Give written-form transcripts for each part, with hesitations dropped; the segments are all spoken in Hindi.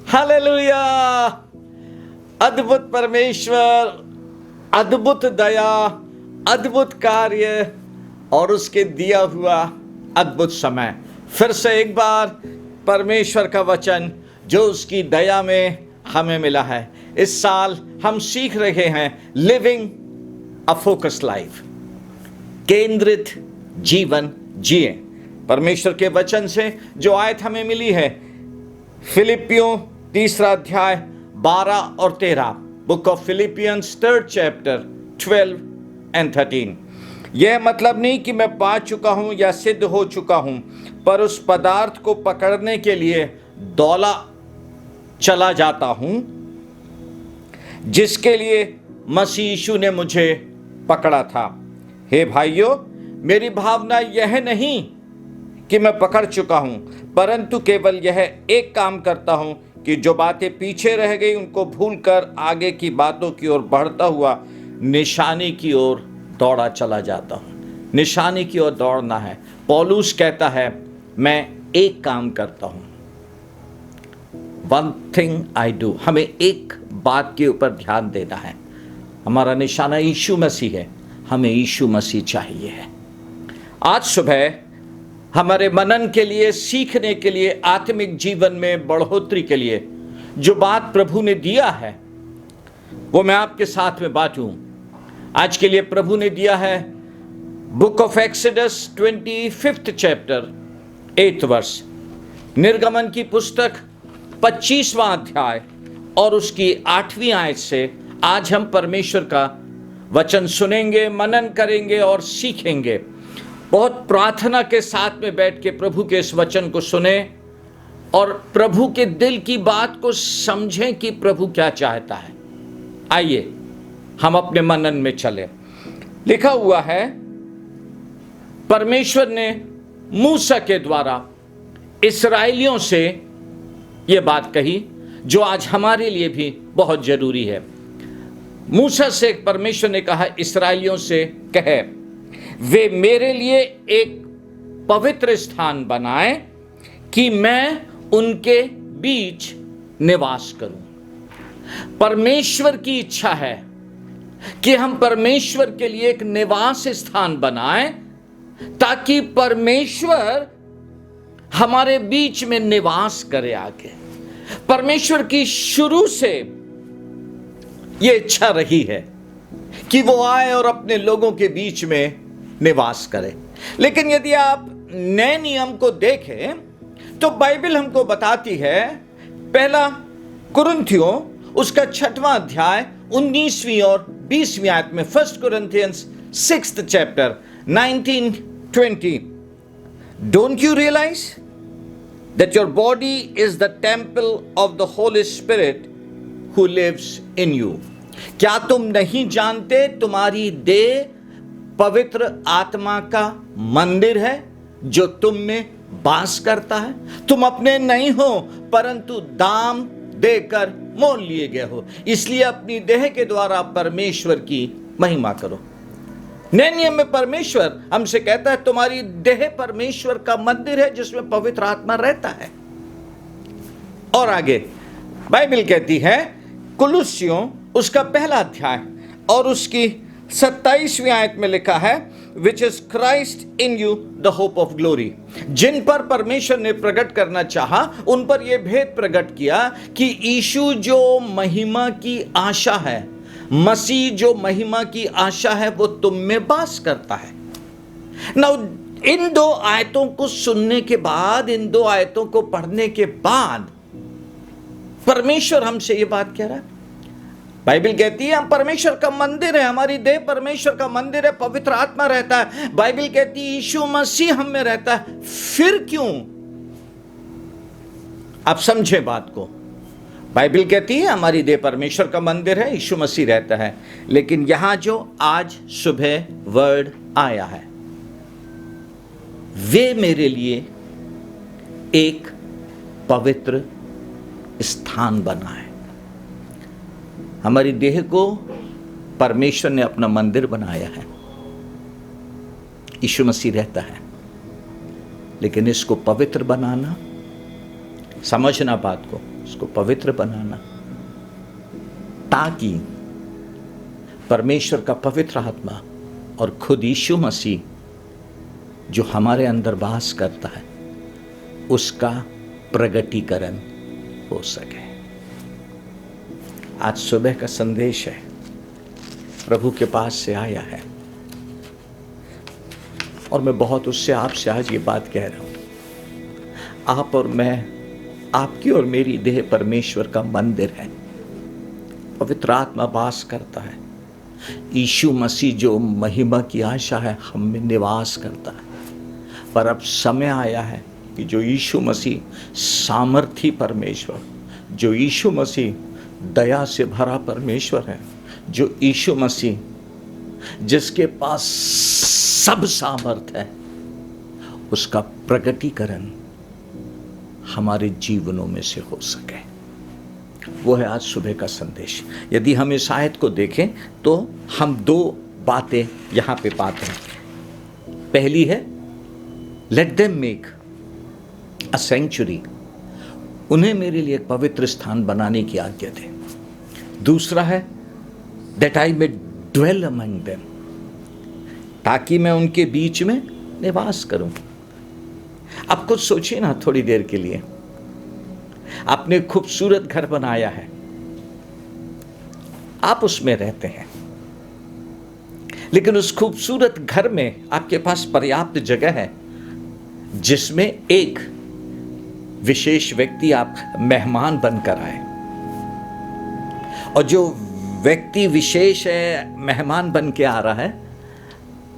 हालेलुया। अद्भुत परमेश्वर, अद्भुत दया, अद्भुत कार्य और उसके दिया हुआ अद्भुत समय। फिर से एक बार परमेश्वर का वचन जो उसकी दया में हमें मिला है। इस साल हम सीख रहे हैं लिविंग अ फोकस लाइफ, केंद्रित जीवन जिए। परमेश्वर के वचन से जो आयत हमें मिली है, फिलिपियों 3 अध्याय 12 और 13, book of Philippians 3rd chapter 12 and 13। यह मतलब नहीं कि मैं पा चुका हूं या सिद्ध हो चुका हूं, पर उस पदार्थ को पकड़ने के लिए दौड़ा चला जाता हूं जिसके लिए मसीह यीशु ने मुझे पकड़ा था। हे भाइयों, मेरी भावना यह नहीं कि मैं पकड़ चुका हूं, परंतु केवल यह एक काम करता हूं कि जो बातें पीछे रह गई उनको भूलकर आगे की बातों की ओर बढ़ता हुआ निशानी की ओर दौड़ा चला जाता हूं। निशानी की ओर दौड़ना है। पौलुस कहता है, मैं एक काम करता हूं, वन थिंग आई डू। हमें एक बात के ऊपर ध्यान देना है। हमारा निशाना यीशु मसीह है, हमें यीशु मसीह चाहिए है। आज सुबह हमारे मनन के लिए, सीखने के लिए, आत्मिक जीवन में बढ़ोतरी के लिए जो बात प्रभु ने दिया है वो मैं आपके साथ में बांटूं। आज के लिए प्रभु ने दिया है book of exodus 25th chapter 8th verse, निर्गमन की पुस्तक 25वां अध्याय और उसकी 8वीं आयत से आज हम परमेश्वर का वचन सुनेंगे, मनन करेंगे और सीखेंगे। बहुत प्रार्थना के साथ में बैठ के प्रभु के इस वचन को सुने और प्रभु के दिल की बात को समझें कि प्रभु क्या चाहता है। आइए हम अपने मनन में चले। लिखा हुआ है, परमेश्वर ने मूसा के द्वारा इस्राएलियों से यह बात कही जो आज हमारे लिए भी बहुत जरूरी है। मूसा से परमेश्वर ने कहा, इस्राएलियों से कहे वे मेरे लिए एक पवित्र स्थान बनाएं कि मैं उनके बीच निवास करूं। परमेश्वर की इच्छा है कि हम परमेश्वर के लिए एक निवास स्थान बनाएं ताकि परमेश्वर हमारे बीच में निवास करे। आगे परमेश्वर की शुरू से यह इच्छा रही है कि वो आए और अपने लोगों के बीच में निवास करे। लेकिन यदि आप नए नियम को देखें तो बाइबल हमको बताती है, पहला कुरिन्थियों उसका 6वां अध्याय 19वीं और 20वीं आयत में, 1 Corinthians 6th chapter 19-20, don't you realize that your body is the temple of the Holy Spirit who lives in you? क्या तुम नहीं जानते तुम्हारी देह पवित्र आत्मा का मंदिर है जो तुम में वास करता है? तुम अपने नहीं हो परंतु दाम देकर मोल लिए गए हो, इसलिए अपनी देह के द्वारा परमेश्वर की महिमा करो। नए नियम में परमेश्वर हमसे कहता है तुम्हारी देह परमेश्वर का मंदिर है जिसमें पवित्र आत्मा रहता है। और आगे बाइबल कहती है, कुलुस्सियों उसका 1 अध्याय और उसकी 27वीं आयत में लिखा है, which is Christ in you the hope of glory. जिन पर परमेश्वर ने प्रकट करना चाहा उन पर यह भेद प्रकट किया कि यीशु जो महिमा की आशा है, मसीह जो महिमा की आशा है, वो तुम में वास करता है। नाउ इन 2 आयतों को सुनने के बाद, इन 2 आयतों को पढ़ने के बाद परमेश्वर हमसे ये बात कह रहा है। बाइबल कहती है हम परमेश्वर का मंदिर है, हमारी देह परमेश्वर का मंदिर है, पवित्र आत्मा रहता है। बाइबल कहती है यीशु मसीह हम में रहता है। फिर क्यों? आप समझे बात को। बाइबल कहती है हमारी देह परमेश्वर का मंदिर है, यीशु मसीह रहता है। लेकिन यहां जो आज सुबह वर्ड आया है, वे मेरे लिए एक पवित्र स्थान बना है। हमारी देह को परमेश्वर ने अपना मंदिर बनाया है, यीशु मसीह रहता है। लेकिन इसको पवित्र बनाना, समझना बात को, उसको पवित्र बनाना, ताकि परमेश्वर का पवित्र आत्मा और खुद यीशु मसीह जो हमारे अंदर वास करता है उसका प्रगटीकरण हो सके। आज सुबह का संदेश है, प्रभु के पास से आया है और मैं बहुत उससे आपसे आज ये बात कह रहा हूं। आप और मैं, आपकी और मेरी देह परमेश्वर का मंदिर है। पवित्र आत्मा वास करता है। यीशु मसीह जो महिमा की आशा है हम में निवास करता है। पर अब समय आया है कि जो यीशु मसीह सामर्थी परमेश्वर, जो यीशु मसीह दया से भरा परमेश्वर है, जो यीशु मसीह जिसके पास सब सामर्थ है, उसका प्रगटीकरण हमारे जीवनों में से हो सके। वो है आज सुबह का संदेश। यदि हम इस आयत को देखें तो हम दो बातें यहां पे पाते हैं। पहली है let them make a sanctuary, उन्हें मेरे लिए एक पवित्र स्थान बनाने की आज्ञा दे। दूसरा है that I may dwell among them, ताकि मैं उनके बीच में निवास करूं। अब कुछ सोचिए ना थोड़ी देर के लिए। आपने खूबसूरत घर बनाया है, आप उसमें रहते हैं, लेकिन उस खूबसूरत घर में आपके पास पर्याप्त जगह है जिसमें एक विशेष व्यक्ति आप मेहमान बनकर आए। और जो व्यक्ति विशेष है, मेहमान बन के आ रहा है,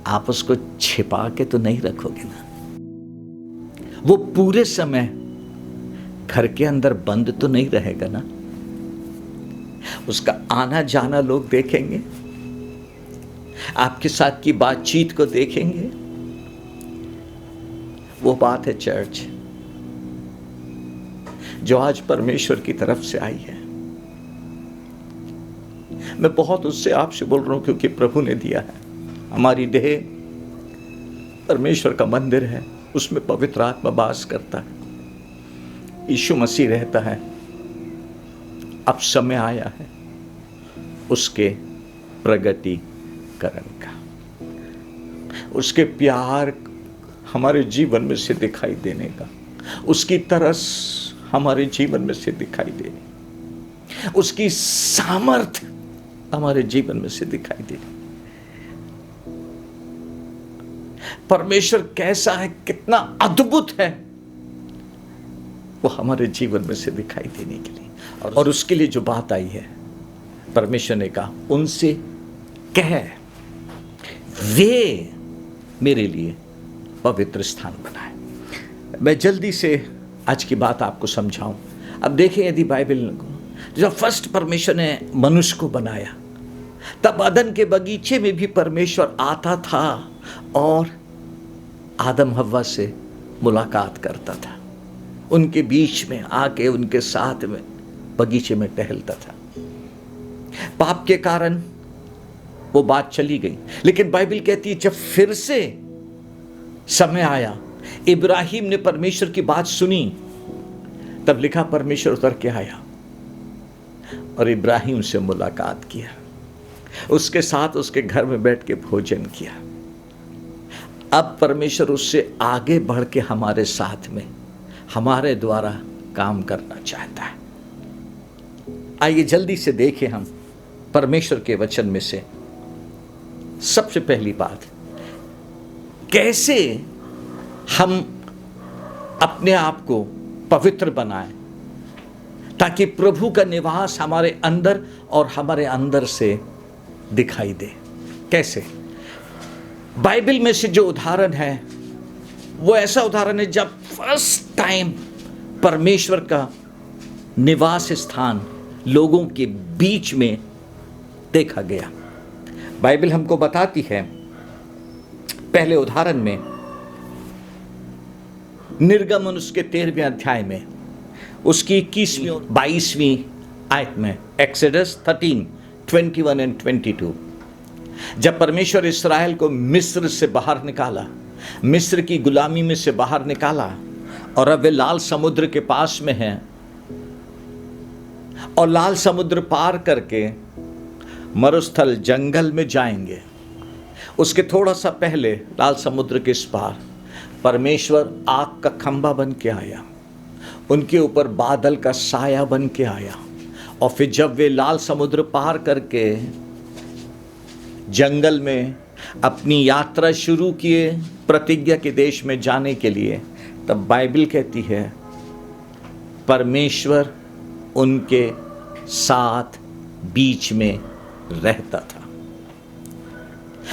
आप उसको छिपा के तो नहीं रखोगे ना। वो पूरे समय घर के अंदर बंद तो नहीं रहेगा ना। उसका आना जाना लोग देखेंगे, आपके साथ की बातचीत को देखेंगे। वो बात है चर्च जो आज परमेश्वर की तरफ से आई है। मैं बहुत उससे आपसे बोल रहा हूं क्योंकि प्रभु ने दिया है। हमारी देह परमेश्वर का मंदिर है, उसमें पवित्र आत्मा वास करता है, यीशु मसीह रहता है। अब समय आया है उसके प्रगटीकरण का, उसके प्यार हमारे जीवन में से दिखाई देने का, उसकी तरस हमारे जीवन में से दिखाई देने, उसकी सामर्थ हमारे जीवन में से दिखाई देने। परमेश्वर कैसा है, कितना अद्भुत है, वो हमारे जीवन में से दिखाई देने के लिए। और उसके लिए जो बात आई है, परमेश्वर ने कहा उनसे कह वे मेरे लिए पवित्र स्थान बनाए। मैं जल्दी से आज की बात आपको समझाऊं। अब देखें, यदि बाइबल जब फर्स्ट परमेश्वर ने मनुष्य को बनाया, तब अदन के बगीचे में भी परमेश्वर आता था और आदम हव्वा से मुलाकात करता था। उनके बीच में आके उनके साथ में बगीचे में टहलता था। पाप के कारण वो बात चली गई, लेकिन बाइबल कहती है जब फिर से समय आया, इब्राहिम ने परमेश्वर की बात सुनी, तब लिखा परमेश्वर उतर के आया और इब्राहिम से मुलाकात किया, उसके साथ उसके घर में बैठ के भोजन किया। अब परमेश्वर उससे आगे बढ़ के हमारे साथ में, हमारे द्वारा काम करना चाहता है। आइए जल्दी से देखें हम परमेश्वर के वचन में से सबसे पहली बात, कैसे हम अपने आप को पवित्र बनाएं ताकि प्रभु का निवास हमारे अंदर और हमारे अंदर से दिखाई दे। कैसे? बाइबल में से जो उदाहरण है वो ऐसा उदाहरण है जब फर्स्ट टाइम परमेश्वर का निवास स्थान लोगों के बीच में देखा गया। बाइबल हमको बताती है पहले उदाहरण में, निर्गमन उसके 13वें अध्याय में उसकी 21वीं और 22वीं आयत में, एक्सोडस 13, 21 एंड 22, जब परमेश्वर इस्राएल को मिस्र से बाहर निकाला, मिस्र की गुलामी में से बाहर निकाला और अब वे लाल समुद्र के पास में हैं, और लाल समुद्र पार करके मरुस्थल जंगल में जाएंगे। उसके थोड़ा सा पहले लाल समुद्र के इस पार परमेश्वर आग का खंभा बन के आया, उनके ऊपर बादल का साया बन के आया। और फिर जब वे लाल समुद्र पार करके जंगल में अपनी यात्रा शुरू किए प्रतिज्ञा के देश में जाने के लिए, तब बाइबल कहती है परमेश्वर उनके साथ बीच में रहता था।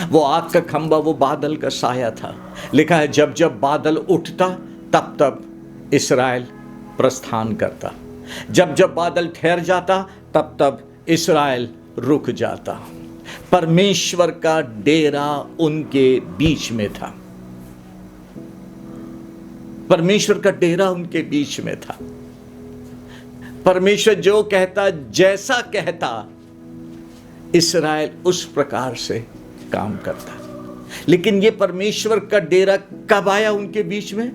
वो आग का खंभा, वो बादल का साया था। लिखा है जब जब बादल उठता तब तब इस्राएल प्रस्थान करता, जब जब बादल ठहर जाता तब तब इस्राएल रुक जाता। परमेश्वर का डेरा उनके बीच में था, परमेश्वर का डेरा उनके बीच में था। परमेश्वर जो कहता, जैसा कहता, इस्राएल उस प्रकार से काम करता। लेकिन ये परमेश्वर का डेरा कब आया उनके बीच में?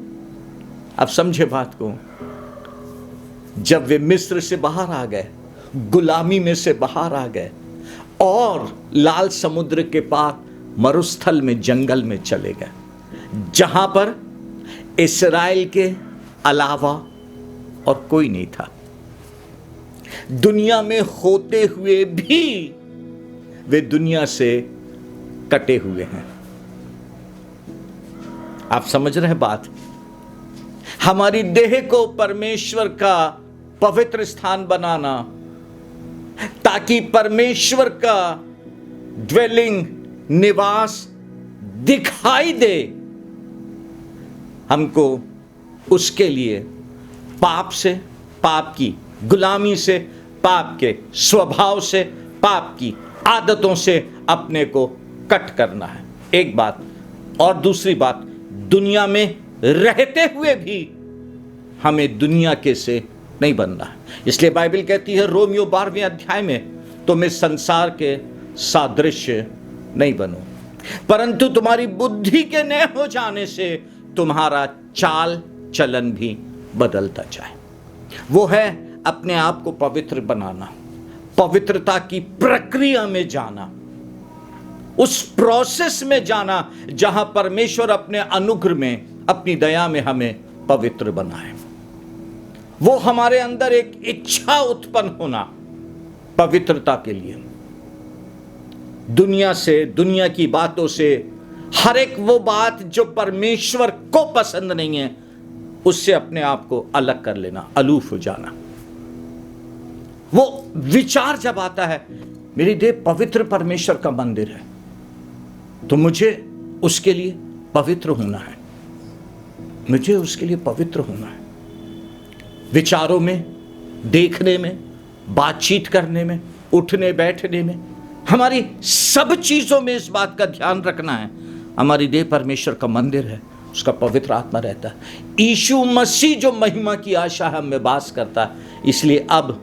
अब समझे बात को। जब वे मिस्र से बाहर आ गए, गुलामी में से बाहर आ गए और लाल समुद्र के पार मरुस्थल में जंगल में चले गए, जहां पर इस्राएल के अलावा और कोई नहीं था। दुनिया में होते हुए भी वे दुनिया से कटे हुए हैं। आप समझ रहे हैं बात? हमारी देह को परमेश्वर का पवित्र स्थान बनाना, ताकि परमेश्वर का ड्वेलिंग, निवास दिखाई दे हमको। उसके लिए पाप से, पाप की गुलामी से, पाप के स्वभाव से, पाप की आदतों से अपने को कट करना है, एक बात। और दूसरी बात, दुनिया में रहते हुए भी हमें दुनिया के से नहीं बनना है। इसलिए बाइबल कहती है रोमियो 12वें अध्याय में, तुम इस संसार के सादृश्य नहीं बनो, परंतु तुम्हारी बुद्धि के नए हो जाने से तुम्हारा चाल चलन भी बदलता जाए। वो है अपने आप को पवित्र बनाना, पवित्रता की प्रक्रिया में जाना, उस प्रोसेस में जाना जहां परमेश्वर अपने अनुग्रह में, अपनी दया में हमें पवित्र बनाए। वो हमारे अंदर एक इच्छा उत्पन्न होना पवित्रता के लिए, दुनिया से, दुनिया की बातों से, हर एक वो बात जो परमेश्वर को पसंद नहीं है उससे अपने आप को अलग कर लेना, अलूफ हो जाना। वो विचार जब आता है मेरी देह पवित्र परमेश्वर का मंदिर है, तो मुझे उसके लिए पवित्र होना है, मुझे उसके लिए पवित्र होना है। विचारों में, देखने में, बातचीत करने में, उठने बैठने में, हमारी सब चीजों में इस बात का ध्यान रखना है हमारी देह परमेश्वर का मंदिर है, उसका पवित्र आत्मा रहता है। यीशु मसीह जो महिमा की आशा हम में वास करता है, इसलिए अब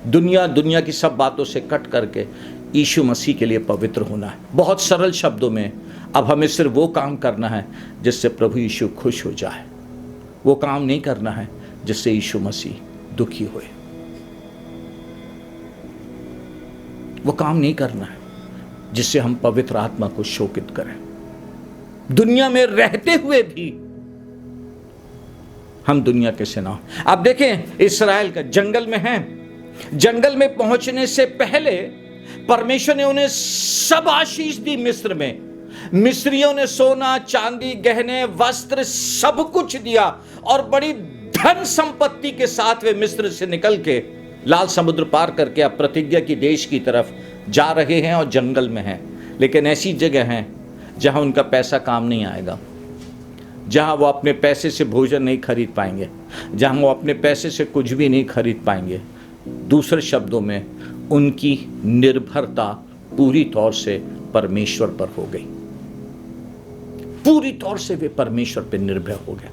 दुनिया की सब बातों से कट करके यीशु मसीह के लिए पवित्र होना है। बहुत सरल शब्दों में अब हमें सिर्फ वो काम करना है जिससे प्रभु यीशु खुश हो जाए। वो काम नहीं करना है जिससे यीशु मसीह दुखी होए। वो काम नहीं करना है जिससे हम पवित्र आत्मा को शोकित करें। दुनिया में रहते हुए भी हम दुनिया के से ना हो। आप देखें इस्राएल का जंगल में है, जंगल में पहुंचने से पहले परमेश्वर ने उन्हें सब आशीष दी। मिस्र में मिस्रियों ने सोना, चांदी, गहने, वस्त्र सब कुछ दिया और बड़ी धन संपत्ति के साथ वे मिस्र से निकल के लाल समुद्र पार करके अब प्रतिज्ञा की देश की तरफ जा रहे हैं और जंगल में हैं। लेकिन ऐसी जगह हैं जहां उनका पैसा काम नहीं आएगा, जहां वो अपने पैसे से भोजन नहीं खरीद पाएंगे, जहां वो अपने पैसे से कुछ भी नहीं खरीद पाएंगे। दूसरे शब्दों में उनकी निर्भरता पूरी तौर से परमेश्वर पर हो गई, पूरी तौर से वे परमेश्वर पर निर्भर हो गए।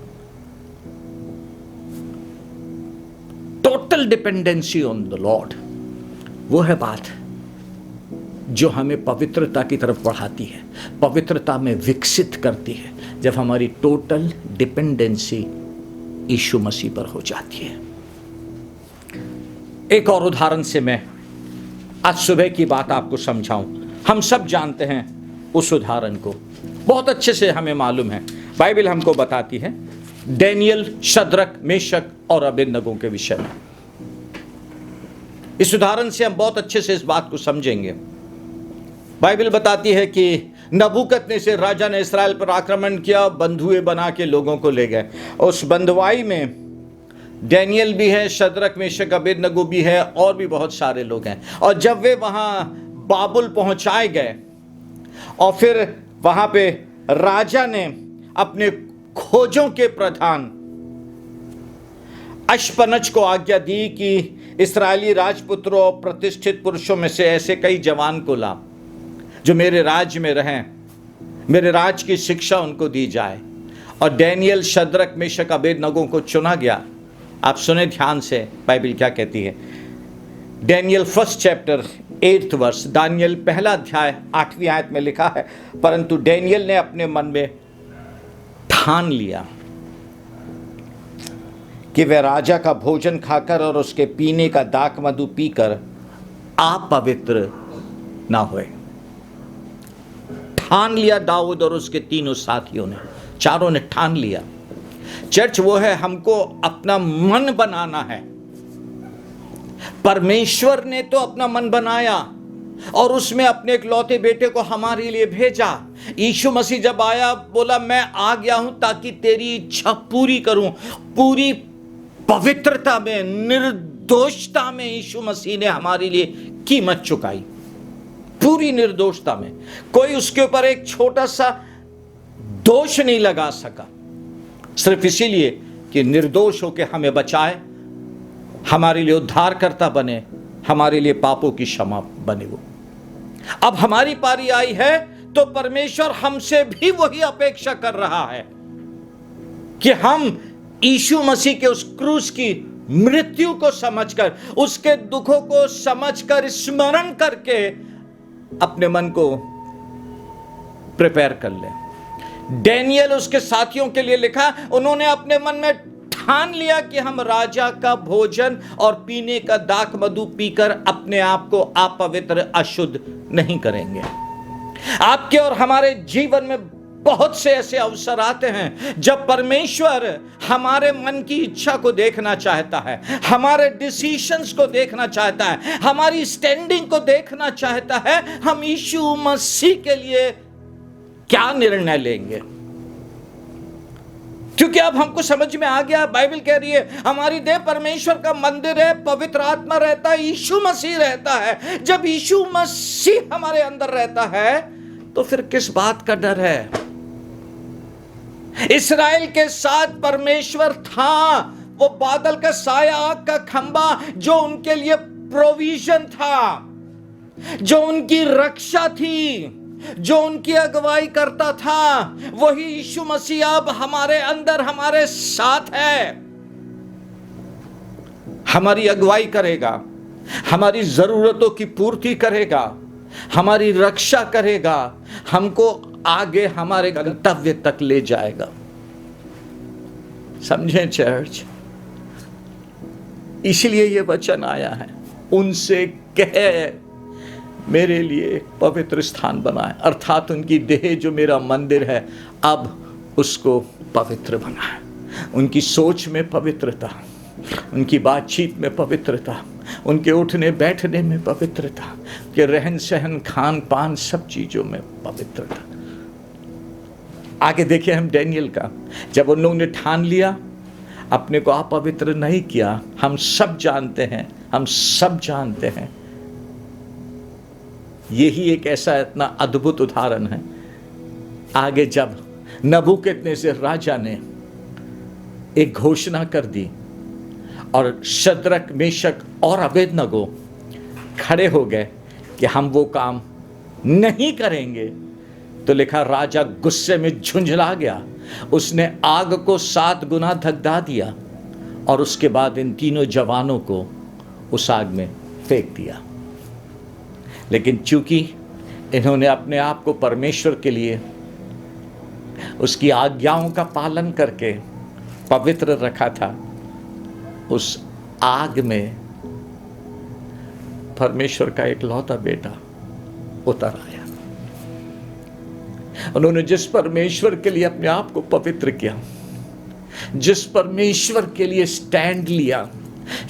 Total dependency on the Lord, वो है बात जो हमें पवित्रता की तरफ बढ़ाती है, पवित्रता में विकसित करती है, जब हमारी टोटल डिपेंडेंसी यीशु मसीह पर हो जाती है। एक और उदाहरण से मैं आज सुबह की बात आपको समझाऊं। हम सब जानते हैं उस उदाहरण को, बहुत अच्छे से हमें मालूम है। बाइबल हमको बताती है डैनियल, शद्रक, मेशक और अबेदनगो के विषय में। इस उदाहरण से हम बहुत अच्छे से इस बात को समझेंगे। बाइबल बताती है कि नबूकदनेस्सर राजा ने इस्राएल पर आक्रमण किया, बंधुए बना के लोगों को ले गए। उस बंधुआई में डैनियल भी है, शद्रक, मेशक, अबेदनगो भी है और भी बहुत सारे लोग हैं। और जब वे वहां बाबुल पहुंचाए गए और फिर वहां पे राजा ने अपने खोजों के प्रधान अश्पनज को आज्ञा दी कि इस्राएली राजपुत्रों और प्रतिष्ठित पुरुषों में से ऐसे कई जवान को ला जो मेरे राज्य में रहें, मेरे राज्य की शिक्षा उनको दी जाए। और डैनियल, शद्रक, मेशक, अबेदनगो को चुना गया। आप सुने ध्यान से बाइबल क्या कहती है। डैनियल 1 चैप्टर 8 वर्स, दानियल 1 अध्याय 8वीं आयत में लिखा है, परंतु डैनियल ने अपने मन में ठान लिया कि वह राजा का भोजन खाकर और उसके पीने का दाख मधु पीकर अपवित्र ना होए। ठान लिया दाऊद और उसके तीनों साथियों ने, चारों ने ठान लिया। चर्च वो है, हमको अपना मन बनाना है। परमेश्वर ने तो अपना मन बनाया और उसमें अपने इकलौते बेटे को हमारे लिए भेजा। यीशु मसीह जब आया, बोला मैं आ गया हूं ताकि तेरी इच्छा पूरी करूं। पूरी पवित्रता में, निर्दोषता में यीशु मसीह ने हमारे लिए कीमत चुकाई। पूरी निर्दोषता में कोई उसके ऊपर एक छोटा सा दोष नहीं लगा सका, सिर्फ इसीलिए कि निर्दोष होकर हमें बचाए, हमारे लिए उद्धारकर्ता बने, हमारे लिए पापों की क्षमा बने। वो अब हमारी पारी आई है तो परमेश्वर हमसे भी वही अपेक्षा कर रहा है कि हम यीशु मसीह के उस क्रूस की मृत्यु को समझकर, उसके दुखों को समझकर, स्मरण करके अपने मन को प्रिपेयर कर लें। डैनियल उसके साथियों के लिए लिखा, उन्होंने अपने मन में ठान लिया कि हम राजा का भोजन और पीने का दाख मधु पीकर अपने आप को अपवित्र, अशुद्ध नहीं करेंगे। आपके और हमारे जीवन में बहुत से ऐसे अवसर आते हैं जब परमेश्वर हमारे मन की इच्छा को देखना चाहता है, हमारे डिसीजंस को देखना चाहता है, हमारी स्टैंडिंग को देखना चाहता है। हम यीशु मसीह के लिए क्या निर्णय लेंगे, क्योंकि अब हमको समझ में आ गया। बाइबल कह रही है हमारी देह परमेश्वर का मंदिर है, पवित्र आत्मा रहता है, यीशु मसीह रहता है। जब यीशु मसीह हमारे अंदर रहता है तो फिर किस बात का डर है। इस्राएल के साथ परमेश्वर था, वो बादल का साया, आग का खंबा, जो उनके लिए प्रोविजन था, जो उनकी रक्षा थी, जो उनकी अगुवाई करता था। वही यीशु मसीह अब हमारे अंदर, हमारे साथ है। हमारी अगुवाई करेगा, हमारी जरूरतों की पूर्ति करेगा, हमारी रक्षा करेगा, हमको आगे हमारे गंतव्य तक ले जाएगा। समझें चर्च, इसलिए यह वचन आया है, उनसे कहे मेरे लिए पवित्र स्थान बनाए, अर्थात उनकी देह जो मेरा मंदिर है अब उसको पवित्र बनाए। उनकी सोच में पवित्रता, उनकी बातचीत में पवित्रता, उनके उठने बैठने में पवित्रता, के रहन सहन, खान पान, सब चीजों में पवित्रता। आगे देखिए हम डैनियल का, जब उन लोगों ने ठान लिया, अपने को अपवित्र नहीं किया। हम सब जानते हैं, हम सब जानते हैं, यही एक ऐसा इतना अद्भुत उदाहरण है। आगे जब नबूकदनेस्सर राजा ने एक घोषणा कर दी और शद्रक, मेशक और अबेदनगो खड़े हो गए कि हम वो काम नहीं करेंगे, तो लिखा राजा गुस्से में झुंझला गया। उसने आग को 7 गुना धकधा दिया और उसके बाद इन तीनों जवानों को उस आग में फेंक दिया। लेकिन चूंकि इन्होंने अपने आप को परमेश्वर के लिए उसकी आज्ञाओं का पालन करके पवित्र रखा था, उस आग में परमेश्वर का इकलौता बेटा उतर आया। उन्होंने जिस परमेश्वर के लिए अपने आप को पवित्र किया, जिस परमेश्वर के लिए स्टैंड लिया,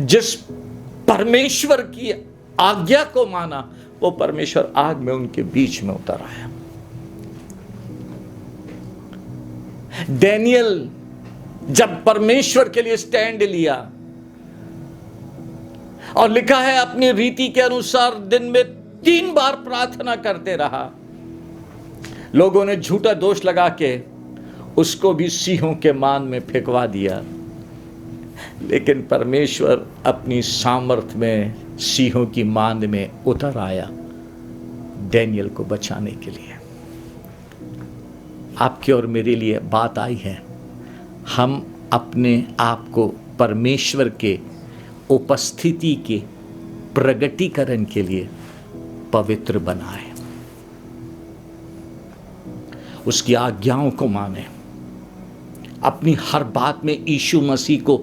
जिस परमेश्वर की आज्ञा को माना, वो परमेश्वर आग में उनके बीच में उतर आया। डैनियल जब परमेश्वर के लिए स्टैंड लिया, और लिखा है अपनी रीति के अनुसार दिन में 3 बार प्रार्थना करते रहा। लोगों ने झूठा दोष लगा के उसको भी सिंहों के मान में फेंकवा दिया, लेकिन परमेश्वर अपनी सामर्थ में सिंहों की मांद में उतर आया डैनियल को बचाने के लिए। आपके और मेरे लिए बात आई है, हम अपने आप को परमेश्वर के उपस्थिति के प्रगटीकरण के लिए पवित्र बनाए, उसकी आज्ञाओं को माने, अपनी हर बात में यीशु मसीह को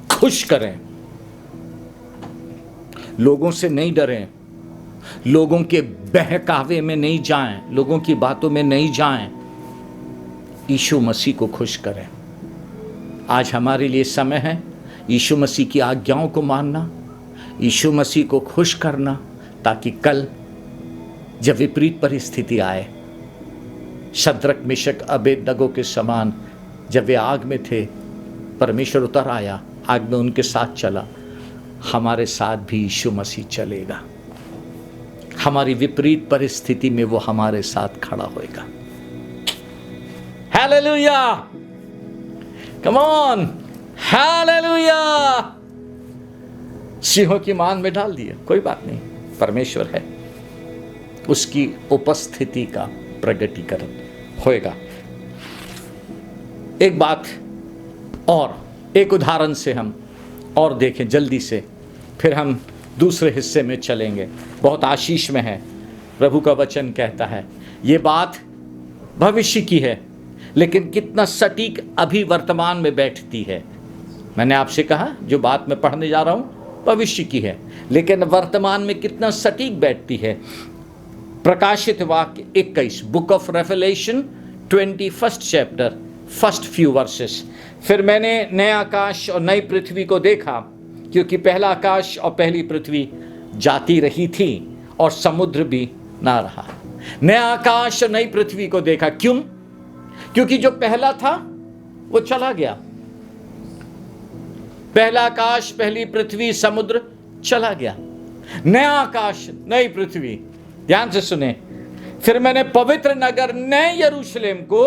खुश करें, लोगों से नहीं डरें, लोगों के बहकावे में नहीं जाएं, लोगों की बातों में नहीं जाएं, यीशु मसीह को खुश करें। आज हमारे लिए समय है यीशु मसीह की आज्ञाओं को मानना, यीशु मसीह को खुश करना, ताकि कल जब विपरीत परिस्थिति आए, शद्रक मेशक अबेदनगो के समान जब वे आग में थे, परमेश्वर उतर आया, आग में उनके साथ चला, हमारे साथ भी यीशु मसीह चलेगा। हमारी विपरीत परिस्थिति में वो हमारे साथ खड़ा होएगा। Hallelujah, come on, hallelujah. सिंहों की मान में डाल दिया, कोई बात नहीं, परमेश्वर है, उसकी उपस्थिति का प्रगटीकरण होएगा। एक बात और, एक उदाहरण से हम और देखें जल्दी से, फिर हम दूसरे हिस्से में चलेंगे। बहुत आशीष में है। प्रभु का वचन कहता है, ये बात भविष्य की है, लेकिन कितना सटीक अभी वर्तमान में बैठती है। मैंने आपसे कहा जो बात मैं पढ़ने जा रहा हूं भविष्य की है, लेकिन वर्तमान में कितना सटीक बैठती है। प्रकाशित वाक्य 21, book of revelation 21st chapter, first few versus. फिर मैंने नए आकाश और नई पृथ्वी को देखा, क्योंकि पहला आकाश और पहली पृथ्वी जाती रही थी और समुद्र भी ना रहा। नया आकाश और नई पृथ्वी को देखा, क्यों? क्योंकि जो पहला था वो चला गया। पहला आकाश, पहली पृथ्वी, समुद्र चला गया। नया आकाश, नई पृथ्वी, ध्यान से सुने। फिर मैंने पवित्र नगर नए यरूशलेम को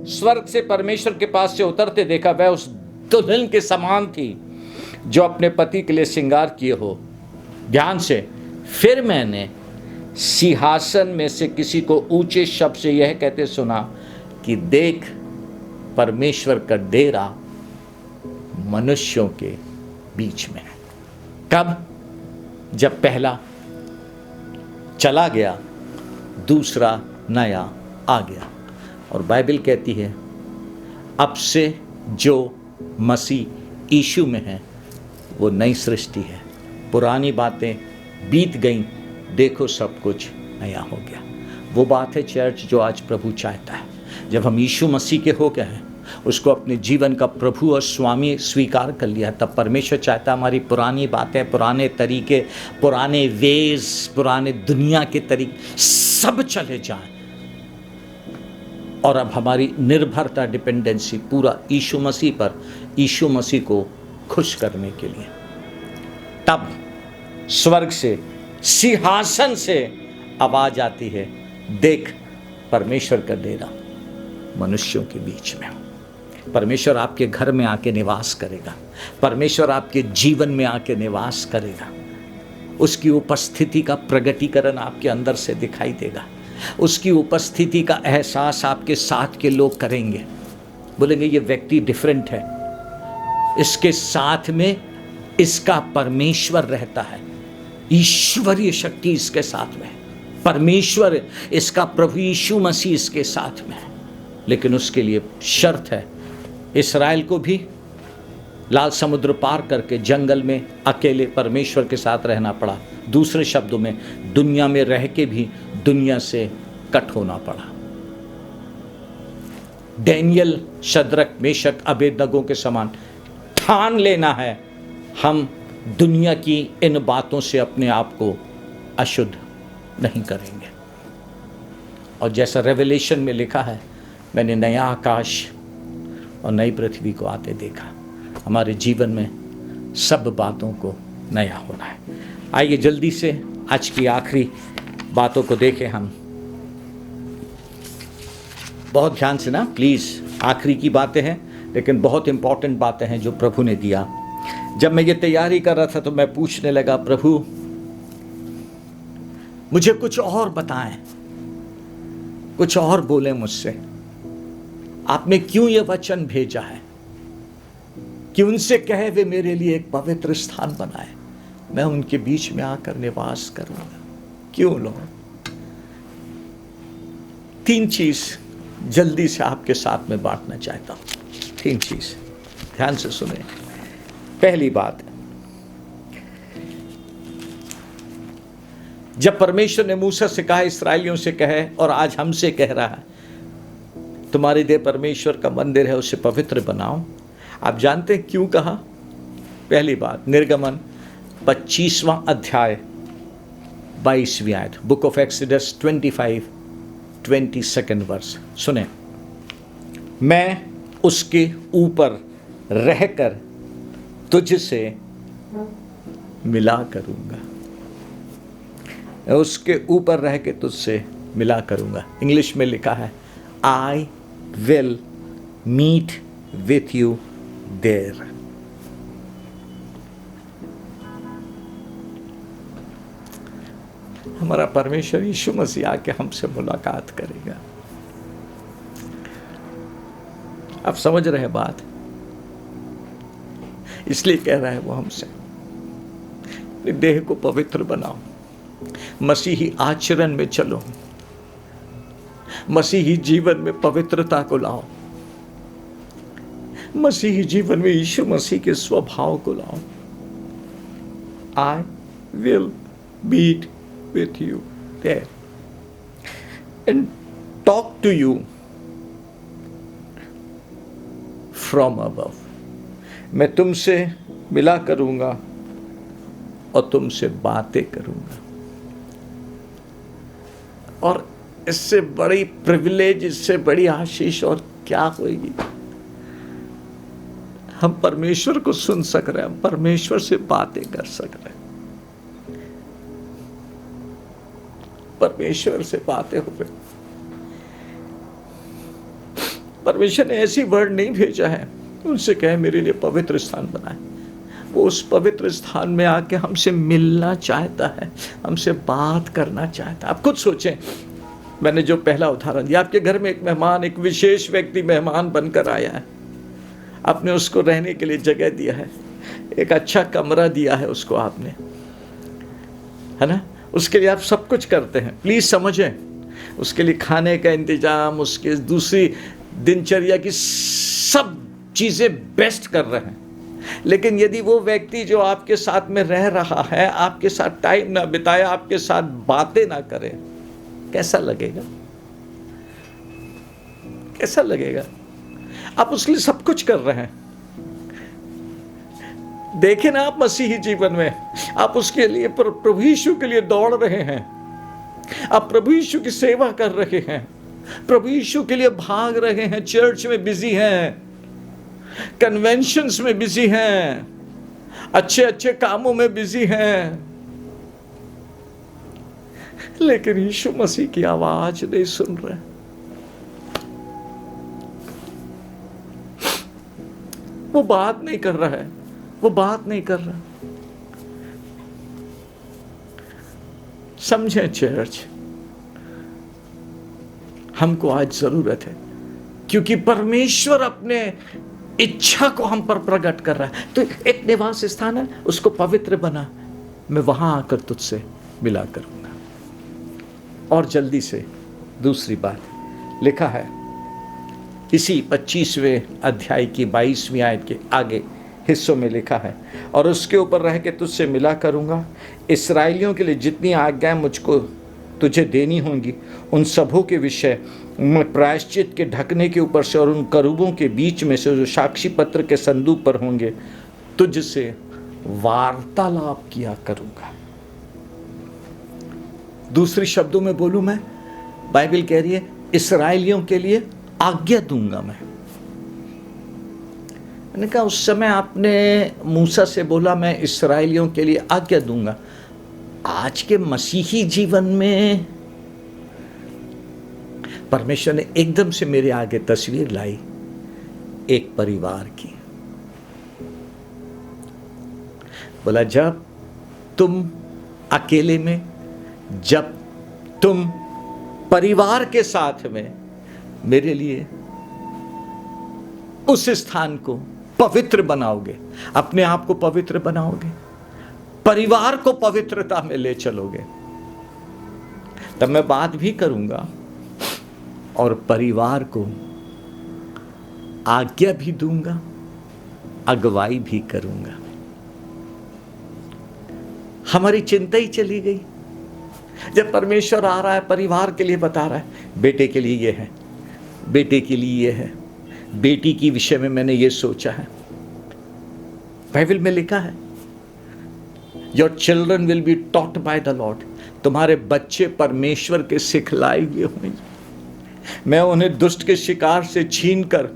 स्वर्ग से परमेश्वर के पास से उतरते देखा। वह उस दुल्हन के समान थी जो अपने पति के लिए श्रृंगार किए हो। ध्यान से, फिर मैंने सिंहासन में से किसी को ऊंचे शब्द से यह कहते सुना कि देख, परमेश्वर का डेरा मनुष्यों के बीच में है। कब? जब पहला चला गया, दूसरा नया आ गया। और बाइबल कहती है अब से जो मसीह यीशु में है वो नई सृष्टि है, पुरानी बातें बीत गईं, देखो सब कुछ नया हो गया। वो बात है चर्च जो आज प्रभु चाहता है। जब हम यीशु मसीह के हो गए हैं, उसको अपने जीवन का प्रभु और स्वामी स्वीकार कर लिया, तब परमेश्वर चाहता है हमारी पुरानी बातें, पुराने तरीके, पुराने वेज, पुराने दुनिया के तरीके सब चले जाएं, और अब हमारी निर्भरता, डिपेंडेंसी पूरा यीशु मसीह पर, यीशु मसीह को खुश करने के लिए। तब स्वर्ग से, सिंहासन से आवाज आती है, देख, परमेश्वर का डेरा मनुष्यों के बीच में। परमेश्वर आपके घर में आके निवास करेगा, परमेश्वर आपके जीवन में आके निवास करेगा। उसकी उपस्थिति का प्रगटीकरण आपके अंदर से दिखाई देगा। उसकी उपस्थिति का एहसास आपके साथ के लोग करेंगे, बोलेंगे ये व्यक्ति डिफरेंट है, इसके साथ में इसका परमेश्वर रहता है, ईश्वरीय शक्ति इसके साथ में, परमेश्वर इसका प्रभु यीशु मसीह इसके साथ में है। लेकिन उसके लिए शर्त है, इस्राएल को भी लाल समुद्र पार करके जंगल में अकेले परमेश्वर के साथ रहना पड़ा। दूसरे शब्दों में, दुनिया में रह के भी दुनिया से कट होना पड़ा। डैनियल, शद्रक, मेशक, अबेदनगो के समान ठान लेना है, हम दुनिया की इन बातों से अपने आप को अशुद्ध नहीं करेंगे। और जैसा रेवलेशन में लिखा है, मैंने नया आकाश और नई पृथ्वी को आते देखा। हमारे जीवन में सब बातों को नया होना है। आइए जल्दी से आज की आखिरी बातों को देखें हम। बहुत ध्यान से ना प्लीज़, आखिरी की बातें हैं लेकिन बहुत इंपॉर्टेंट बातें हैं जो प्रभु ने दिया। जब मैं ये तैयारी कर रहा था तो मैं पूछने लगा, प्रभु मुझे कुछ और बताएं, कुछ और बोलें मुझसे। आपने क्यों ये वचन भेजा है कि उनसे कहे वे मेरे लिए एक पवित्र स्थान बनाए, मैं उनके बीच में आकर निवास करूंगा। क्यों लोग? 3 चीज जल्दी से आपके साथ में बांटना चाहता हूं। 3 चीज ध्यान से सुने। पहली बात, जब परमेश्वर ने मूसा से कहा इस्राएलियों से कहे, और आज हमसे कह रहा है, तुम्हारे देह परमेश्वर का मंदिर है, उसे पवित्र बनाओ। आप जानते हैं क्यों कहा? पहली बात, निर्गमन 25वां अध्याय 22वीं आयत, बुक ऑफ एक्सोडस 25:22 वर्स सुने। मैं उसके ऊपर रहकर तुझसे मिला करूंगा, मैं उसके ऊपर रह के तुझसे मिला करूंगा। इंग्लिश में लिखा है, I will meet with you there. हमारा परमेश्वर यीशु मसीह आके हमसे मुलाकात करेगा। आप समझ रहे हैं बात? इसलिए कह रहा है वो हमसे, अपने देह को पवित्र बनाओ, मसीही आचरण में चलो, मसीही जीवन में पवित्रता को लाओ, मसीही जीवन में यीशु मसीह के स्वभाव को लाओ। I will meet with you there and talk to you from above। मैं तुमसे मिला करूंगा और तुमसे बातें करूंगा। और इससे बड़ी प्रिविलेज, इससे बड़ी आशीष और क्या होगी? हम परमेश्वर को सुन सक रहे हैं, हम परमेश्वर से बातें कर सक रहे हैं, परमेश्वर से बातें हो रही। परमेश्वर ने ऐसी वर्ड नहीं भेजा है उनसे कहे मेरे लिए पवित्र स्थान बनाए। वो उस पवित्र स्थान में आके हमसे मिलना चाहता है, हमसे बात करना चाहता है। आप खुद सोचें, मैंने जो पहला उदाहरण दिया, आपके घर में एक मेहमान, एक विशेष व्यक्ति मेहमान बनकर आया है, आपने उसको रहने के लिए जगह दिया है, एक अच्छा कमरा दिया है उसको आपने, है ना? उसके लिए आप सब कुछ करते हैं। प्लीज समझें, उसके लिए खाने का इंतजाम, उसके दूसरी दिनचर्या की सब चीजें बेस्ट कर रहे हैं। लेकिन यदि वो व्यक्ति जो आपके साथ में रह रहा है, आपके साथ टाइम ना बिताए, आपके साथ बातें ना करे, कैसा लगेगा? कैसा लगेगा? आप उसके लिए सब कुछ कर रहे हैं। देखें ना, आप मसीही जीवन में आप उसके लिए, प्रभु यीशु के लिए दौड़ रहे हैं, आप प्रभु यीशु की सेवा कर रहे हैं, प्रभु यीशु के लिए भाग रहे हैं, चर्च में बिजी हैं, कन्वेंशंस में बिजी हैं, अच्छे अच्छे कामों में बिजी हैं, लेकिन यीशु मसीह की आवाज नहीं सुन रहे। वो बात नहीं कर रहा है, वो बात नहीं कर रहा। समझे चर्च, हमको आज जरूरत है, क्योंकि परमेश्वर अपने इच्छा को हम पर प्रकट कर रहा है। तो एक निवास स्थान है, उसको पवित्र बना, मैं वहां आकर तुझसे मिला करूंगा। और जल्दी से दूसरी बात लिखा है इसी 25वें अध्याय की 22वीं आयत के आगे, हिस्सों में लिखा है, और उसके ऊपर रह के तुझसे मिला करूँगा। इस्राएलियों के लिए जितनी आज्ञाएं मुझको तुझे देनी होंगी, उन सबों के विषय मैं प्रायश्चित के ढकने के ऊपर से और उन करूबों के बीच में से जो साक्षी पत्र के संदूक पर होंगे, तुझसे वार्तालाप किया करूँगा। दूसरे शब्दों में बोलूँ मैं, बाइबल कह रही है इस्राएलियों के लिए आज्ञा दूंगा मैंने कहा उस समय आपने मूसा से बोला मैं इस्राएलियों के लिए आज्ञा दूंगा। आज के मसीही जीवन में परमेश्वर ने एकदम से मेरे आगे तस्वीर लाई एक परिवार की। बोला जब तुम अकेले में, जब तुम परिवार के साथ में मेरे लिए उस स्थान को पवित्र बनाओगे, अपने आप को पवित्र बनाओगे, परिवार को पवित्रता में ले चलोगे, तब मैं बात भी करूंगा और परिवार को आज्ञा भी दूंगा, अगुवाई भी करूंगा। हमारी चिंता ही चली गई जब परमेश्वर आ रहा है, परिवार के लिए बता रहा है, बेटे के लिए ये है, बेटे के लिए ये है, बेटी की विषय में मैंने ये सोचा है। बाइबल में लिखा है your children will be taught by the Lord, तुम्हारे बच्चे परमेश्वर के सिखलाए हुए होंगे। मैं उन्हें दुष्ट के शिकार से छीनकर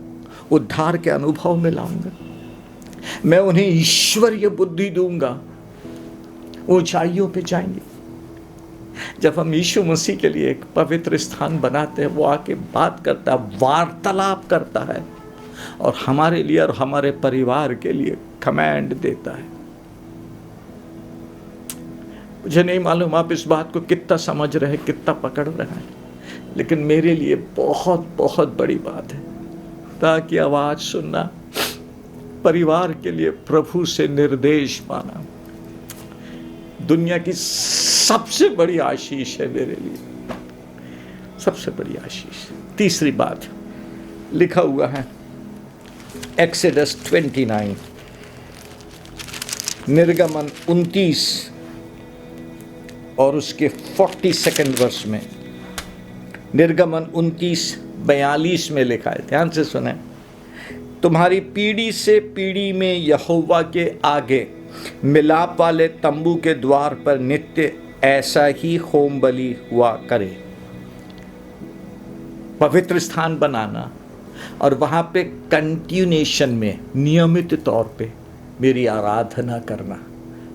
उद्धार के अनुभव में लाऊंगा। मैं उन्हें ईश्वरीय बुद्धि दूंगा, ऊंचाइयों पे जाएंगे। जब हम यीशु मसीह के लिए एक पवित्र स्थान बनाते हैं, वो आके बात करता है, वार्तालाप करता है और हमारे लिए और हमारे परिवार के लिए कमांड देता है। मुझे नहीं मालूम आप इस बात को कितना समझ रहे हैं, कितना पकड़ रहे हैं, लेकिन मेरे लिए बहुत बहुत बड़ी बात है। ताकि आवाज सुनना, परिवार के लिए प्रभु से निर्देश पाना दुनिया की सबसे बड़ी आशीष है मेरे लिए, सबसे बड़ी आशीष। तीसरी बात लिखा हुआ है एक्सोडस 29, निर्गमन 29 और उसके 42 वर्ष में, निर्गमन 29:42 में लिखा है, ध्यान से सुने। तुम्हारी पीढ़ी से पीढ़ी में यहोवा के आगे मिलाप वाले तंबू के द्वार पर नित्य ऐसा ही होम बलि हुआ करे। पवित्र स्थान बनाना और वहां पे कंटिन्यूएशन में नियमित तौर पे मेरी आराधना करना,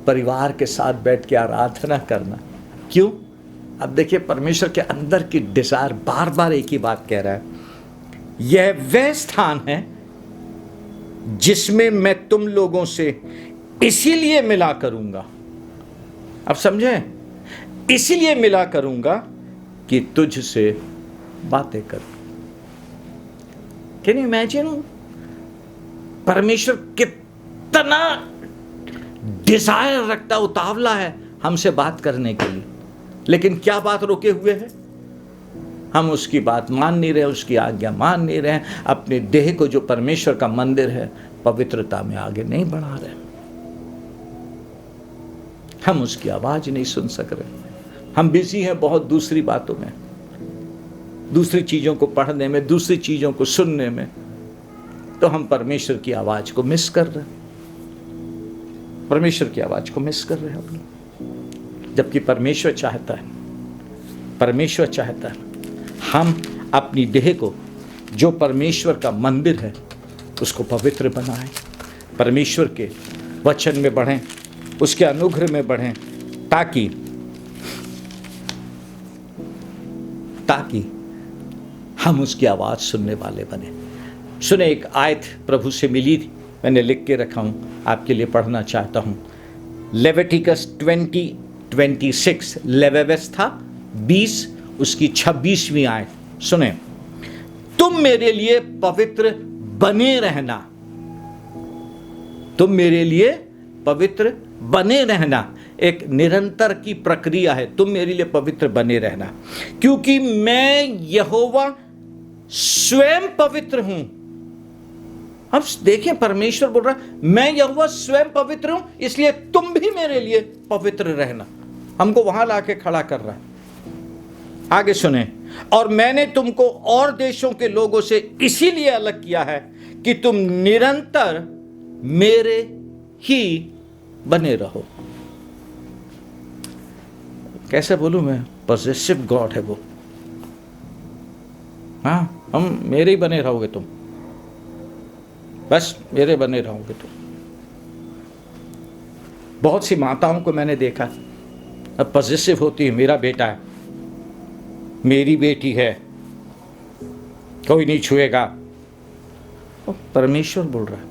परिवार के साथ बैठ के आराधना करना। क्यों? अब देखिए परमेश्वर के अंदर की डिजायर बार बार एक ही बात कह रहा है, यह वह स्थान है जिसमें मैं तुम लोगों से इसीलिए मिला करूंगा। अब समझे, इसीलिए मिला करूंगा कि तुझसे बातें करूं। कैन यू इमेजिन परमेश्वर कितना डिजायर रखता, उतावला है हमसे बात करने के लिए, लेकिन क्या बात रोके हुए है? हम उसकी बात मान नहीं रहे, उसकी आज्ञा मान नहीं रहे, अपने देह को जो परमेश्वर का मंदिर है पवित्रता में आगे नहीं बढ़ा रहे, हम उसकी आवाज नहीं सुन सक रहे। हम बिजी हैं बहुत दूसरी बातों में, दूसरी चीजों को पढ़ने में, दूसरी चीजों को सुनने में, तो हम परमेश्वर की आवाज को मिस कर रहे हैं, परमेश्वर की आवाज को मिस कर रहे हैं अपनी। जबकि परमेश्वर चाहता है, परमेश्वर चाहता है हम अपनी देह को जो परमेश्वर का मंदिर है उसको पवित्र बनाएं, परमेश्वर के वचन में बढ़ें, उसके अनुग्रह में बढ़ें, ताकि हम उसकी आवाज सुनने वाले बने। सुने, एक आयत प्रभु से मिली थी, मैंने लिख के रखा हूं, आपके लिए पढ़ना चाहता हूं। लेविटिकस 20:26, लेव्यवस्था 20 उसकी 26वीं आयत। सुने, तुम मेरे लिए पवित्र बने रहना, तुम मेरे लिए पवित्र बने रहना, एक निरंतर की प्रक्रिया है। तुम मेरे लिए पवित्र बने रहना, क्योंकि मैं यहोवा स्वयं पवित्र हूं। अब देखिए परमेश्वर बोल रहा है मैं यहोवा स्वयं पवित्र हूं, इसलिए तुम भी मेरे लिए पवित्र रहना। हमको वहां लाके खड़ा कर रहा है। आगे सुने, और मैंने तुमको और देशों के लोगों से इसीलिए अलग किया है कि तुम निरंतर मेरे ही बने रहो। कैसे बोलूं मैं, पॉजेसिव गॉड है वो। हाँ, हम मेरे ही बने रहोगे तुम, बस मेरे बने रहोगे तुम। बहुत सी माताओं को मैंने देखा, अब पॉजेसिव होती है, मेरा बेटा है, मेरी बेटी है, कोई नहीं छुएगा। परमेश्वर बोल रहा है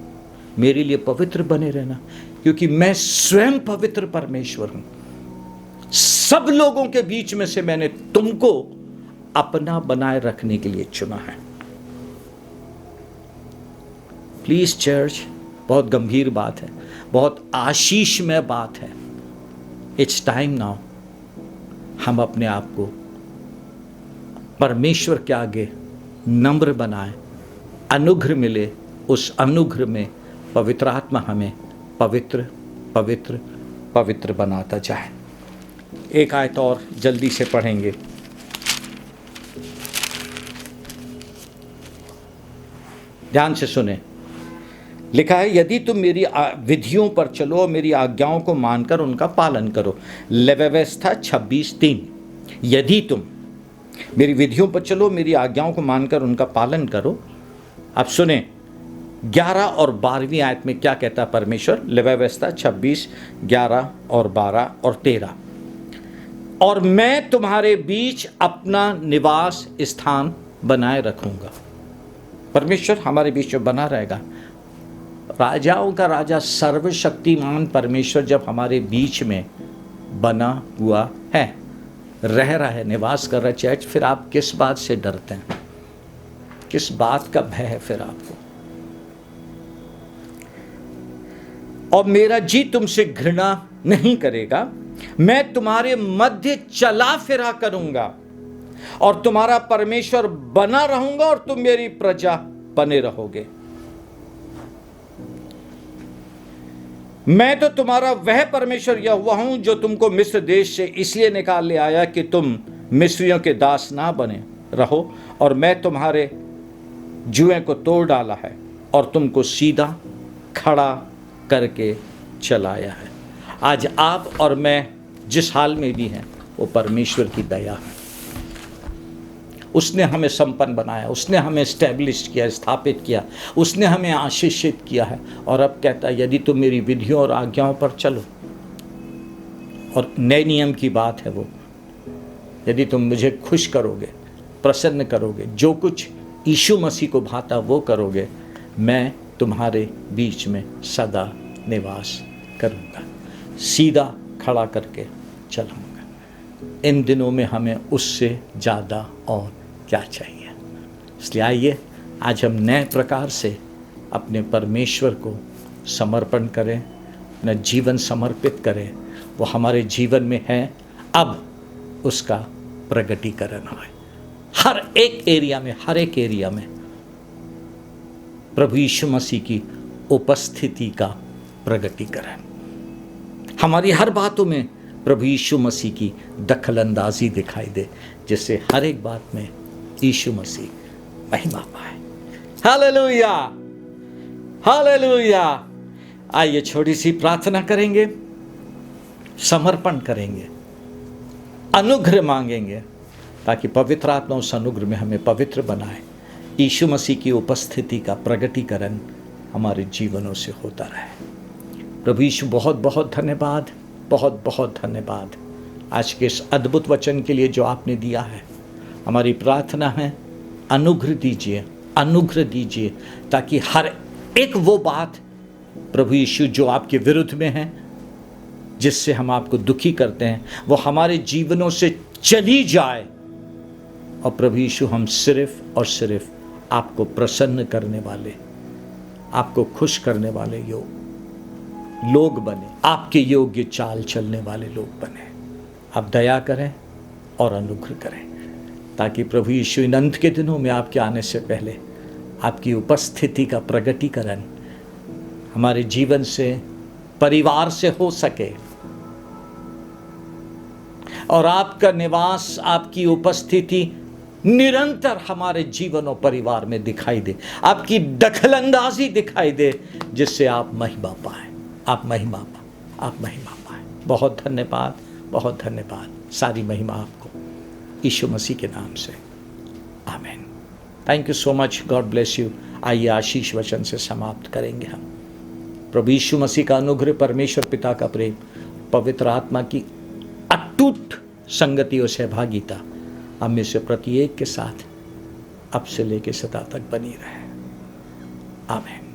मेरे लिए पवित्र बने रहना, क्योंकि मैं स्वयं पवित्र परमेश्वर हूं। सब लोगों के बीच में से मैंने तुमको अपना बनाए रखने के लिए चुना है। प्लीज चर्च, बहुत गंभीर बात है, बहुत आशीषमय बात है। इट्स टाइम नाउ हम अपने आप को परमेश्वर के आगे नम्र बनाएं, अनुग्रह मिले, उस अनुग्रह में पवित्र आत्मा हमें पवित्र पवित्र पवित्र बनाता जाए। एक आयत और जल्दी से पढ़ेंगे। ध्यान से सुने, लिखा है यदि तुम मेरी विधियों पर चलो, मेरी आज्ञाओं को मानकर उनका पालन करो। व्यवस्था 26:3। यदि तुम मेरी विधियों पर चलो, मेरी आज्ञाओं को मानकर उनका पालन करो। अब सुने 11 और 12वीं आयत में क्या कहता है परमेश्वर। व्यवस्था 26, 11 और 12 और 13। और मैं तुम्हारे बीच अपना निवास स्थान बनाए रखूंगा। परमेश्वर हमारे बीच में बना रहेगा। राजाओं का राजा सर्वशक्तिमान परमेश्वर जब हमारे बीच में बना हुआ है, रह रहा है, निवास कर रहा है चर्च, फिर आप किस बात से डरते हैं? किस बात का भय है फिर आपको? और मेरा जी तुमसे घृणा नहीं करेगा, मैं तुम्हारे मध्य चला फिरा करूंगा और तुम्हारा परमेश्वर बना रहूंगा और तुम मेरी प्रजा बने रहोगे। मैं तो तुम्हारा वह परमेश्वर यहोवा हूं जो तुमको मिस्र देश से इसलिए निकाल ले आया कि तुम मिस्रियों के दास ना बने रहो, और मैं तुम्हारे जुएं को तोड़ डाला है और तुमको सीधा खड़ा करके चलाया है। आज आप और मैं जिस हाल में भी हैं वो परमेश्वर की दया है। उसने हमें संपन्न बनाया, उसने हमें स्टैब्लिश किया, स्थापित किया, उसने हमें आशीषित किया है। और अब कहता है यदि तुम मेरी विधियों और आज्ञाओं पर चलो, और नए नियम की बात है वो, यदि तुम मुझे खुश करोगे, प्रसन्न करोगे, जो कुछ यीशु मसीह को भाता वो करोगे, मैं तुम्हारे बीच में सदा निवास करूँगा, सीधा खड़ा करके चलाऊँगा। इन दिनों में हमें उससे ज़्यादा और क्या चाहिए? इसलिए आइए आज हम नए प्रकार से अपने परमेश्वर को समर्पण करें, अपना जीवन समर्पित करें। वो हमारे जीवन में है, अब उसका प्रगटीकरण हो। हर एक एरिया में, हर एक एरिया में प्रभु यीशु मसीह की उपस्थिति का प्रगटीकरण। हमारी हर बातों में प्रभु यीशु मसीह की दखलंदाजी दिखाई दे, जिससे हर एक बात में यीशु मसीह महिमा पाए। Hallelujah, hallelujah. आइए छोटी सी प्रार्थना करेंगे, समर्पण करेंगे, अनुग्रह मांगेंगे, ताकि पवित्र आत्मा उस अनुग्रह में हमें पवित्र बनाए। यीशु मसीह की उपस्थिति का प्रगटीकरण हमारे जीवनों से होता रहे। प्रभु यीशु बहुत बहुत धन्यवाद, बहुत बहुत धन्यवाद आज के इस अद्भुत वचन के लिए जो आपने दिया है। हमारी प्रार्थना है अनुग्रह दीजिए, अनुग्रह दीजिए, ताकि हर एक वो बात प्रभु यीशु जो आपके विरुद्ध में है, जिससे हम आपको दुखी करते हैं, वो हमारे जीवनों से चली जाए। और प्रभु यीशु हम सिर्फ और सिर्फ आपको प्रसन्न करने वाले, आपको खुश करने वाले लोग बने, आपके योग्य चाल चलने वाले लोग बने। आप दया करें और अनुग्रह करें, ताकि प्रभु यीशु इन अंत के दिनों में आपके आने से पहले आपकी उपस्थिति का प्रगटीकरण हमारे जीवन से, परिवार से हो सके, और आपका निवास, आपकी उपस्थिति निरंतर हमारे जीवन और परिवार में दिखाई दे, आपकी दखलंदाजी दिखाई दे, जिससे आप महिमा पाए, आप महिमा पाए। बहुत धन्यवाद, बहुत धन्यवाद। सारी महिमा आपको यीशु मसीह के नाम से, आमीन। Thank you so much, God bless you. आइए आशीष वचन से समाप्त करेंगे हम। प्रभु यीशु मसीह का अनुग्रह, परमेश्वर पिता का प्रेम, पवित्र आत्मा की अटूट संगति और सहभागिता हम में से प्रत्येक के साथ अब से लेकर सदा तक बनी रहे। आमीन।